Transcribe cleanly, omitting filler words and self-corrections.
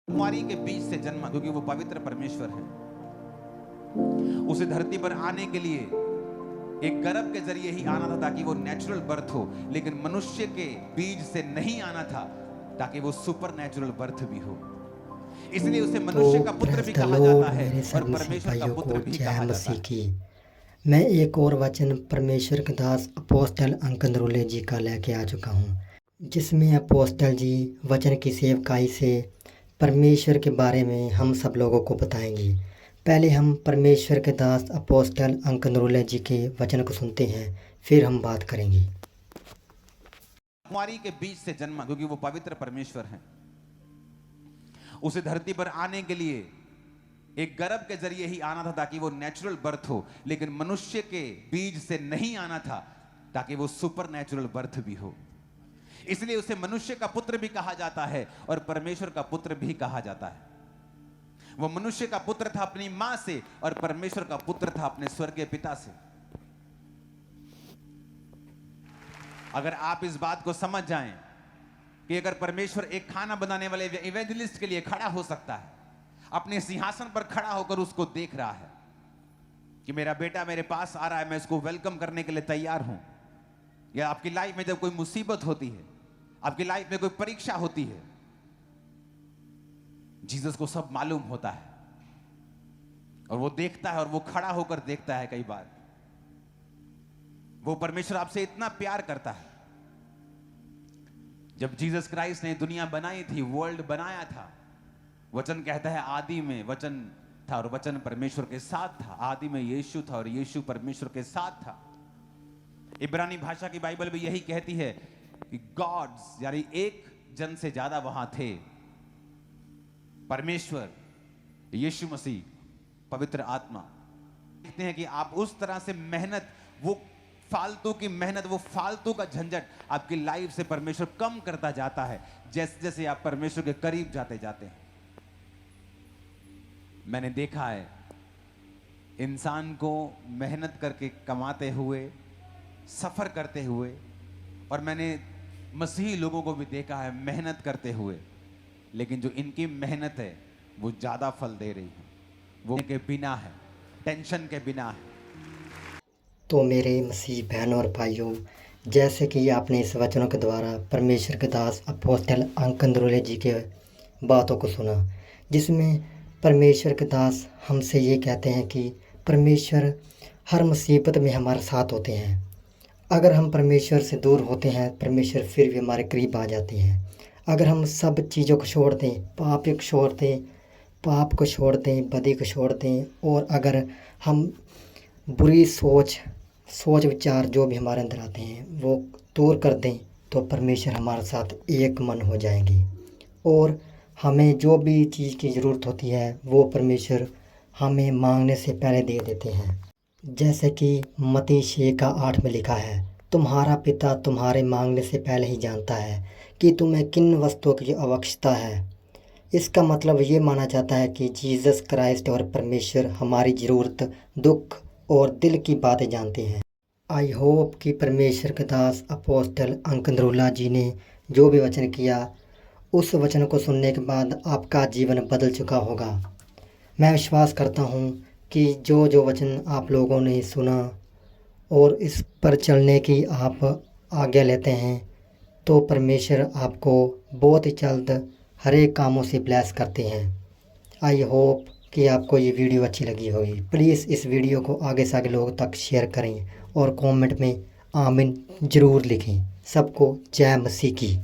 कुंवारी के बीज से जन्मा, क्योंकि वो पवित्र परमेश्वर है। उसे धरती पर आने के लिए एक गर्भ के जरिए ही आना था ताकि वो नेचुरल बर्थ हो, लेकिन मनुष्य के बीज से नहीं आना था ताकि वो सुपर नेचुरल बर्थ भी हो। इसलिए उसे मनुष्य का पुत्र भी कहा जाता है और परमेश्वर का पुत्र भी कहा जाता है। मैं एक और वचन परमेश्वर के दास अपोस्टल अंकन रोले जी का लेके आ चुका हूँ, जिसमें अपोस्टल जी वचन की सेवकाई से परमेश्वर के बारे में हम सब लोगों को बताएंगे। पहले हम परमेश्वर के दास अपोस्टल अंकन रोले जी के वचन को सुनते हैं, फिर हम बात करेंगे। कुंवारी के बीज से जन्मा, क्योंकि वो पवित्र परमेश्वर है। उसे धरती पर आने के लिए एक गर्भ के जरिए ही आना था ताकि वो नेचुरल बर्थ हो, लेकिन मनुष्य के बीज से नहीं आना था ताकि वो सुपर नेचुरल बर्थ भी हो। इसलिए उसे मनुष्य का पुत्र भी कहा जाता है और परमेश्वर का पुत्र भी कहा जाता है। वो मनुष्य का पुत्र था अपनी मां से और परमेश्वर का पुत्र था अपने स्वर्गीय पिता से। अगर आप इस बात को समझ जाएं कि अगर परमेश्वर एक खाना बनाने वाले इवेंजलिस्ट के लिए खड़ा हो सकता है, अपने सिंहासन पर खड़ा होकर उसको देख रहा है कि मेरा बेटा मेरे पास आ रहा है, मैं इसको वेलकम करने के लिए तैयार हूं। या आपकी लाइफ में जब कोई मुसीबत होती है, आपकी लाइफ में कोई परीक्षा होती है, जीसस को सब मालूम होता है और वो देखता है और वो खड़ा होकर देखता है। कई बार वो परमेश्वर आपसे इतना प्यार करता है। जब जीसस क्राइस्ट ने दुनिया बनाई थी, वर्ल्ड बनाया था, वचन कहता है आदि में वचन था और वचन परमेश्वर के साथ था। आदि में यीशु था और यीशु परमेश्वर के साथ था। इब्रानी भाषा की बाइबल भी यही कहती है कि गॉड्स यानी एक जन से ज्यादा वहां थे। परमेश्वर, यीशु मसीह, पवित्र आत्मा। देखते हैं कि आप उस तरह से मेहनत, वो फालतू की मेहनत, वो फालतू का झंझट आपकी लाइफ से परमेश्वर कम करता जाता है जैसे जैसे आप परमेश्वर के करीब जाते जाते हैं। मैंने देखा है इंसान को मेहनत करके कमाते हुए, सफर करते हुए, और मैंने मसीही लोगों को भी देखा है मेहनत करते हुए, लेकिन जो इनकी मेहनत है वो ज्यादा फल दे रही है, वो के बिना है, टेंशन के बिना है। तो मेरे मसीह बहनों और भाइयों, जैसे कि आपने इस वचनों के द्वारा परमेश्वर के दास अपोस्टल अंकन रोले जी के बातों को सुना, जिसमें परमेश्वर के दास हमसे ये कहते हैं कि परमेश्वर हर मुसीबत में हमारे साथ होते हैं। अगर हम परमेश्वर से दूर होते हैं, परमेश्वर फिर भी हमारे करीब आ जाते हैं। अगर हम सब चीज़ों को छोड़ दें, पाप को छोड़ दें, बदी को छोड़ दें, और अगर हम बुरी सोच विचार जो भी हमारे अंदर आते हैं वो दूर कर दें, तो परमेश्वर हमारे साथ एक मन हो जाएंगे और हमें जो भी चीज़ की ज़रूरत होती है वो परमेश्वर हमें मांगने से पहले दे देते हैं। जैसे कि मत्ती 6:8 में लिखा है, तुम्हारा पिता तुम्हारे मांगने से पहले ही जानता है कि तुम्हें किन वस्तुओं की आवश्यकता है। इसका मतलब ये माना जाता है कि जीसस क्राइस्ट और परमेश्वर हमारी ज़रूरत, दुख और दिल की बातें जानते हैं। आई होप कि परमेश्वर के दास अपोस्टल अंकन रोला जी ने जो भी वचन किया, उस वचन को सुनने के बाद आपका जीवन बदल चुका होगा। मैं विश्वास करता हूँ कि जो वचन आप लोगों ने सुना और इस पर चलने की आप आज्ञा लेते हैं, तो परमेश्वर आपको बहुत ही जल्द हर एक कामों से ब्लेस करते हैं। आई होप कि आपको ये वीडियो अच्छी लगी होगी। प्लीज़ इस वीडियो को आगे से आगे लोगों तक शेयर करें और कमेंट में आमीन ज़रूर लिखें। सबको जय मसीह की।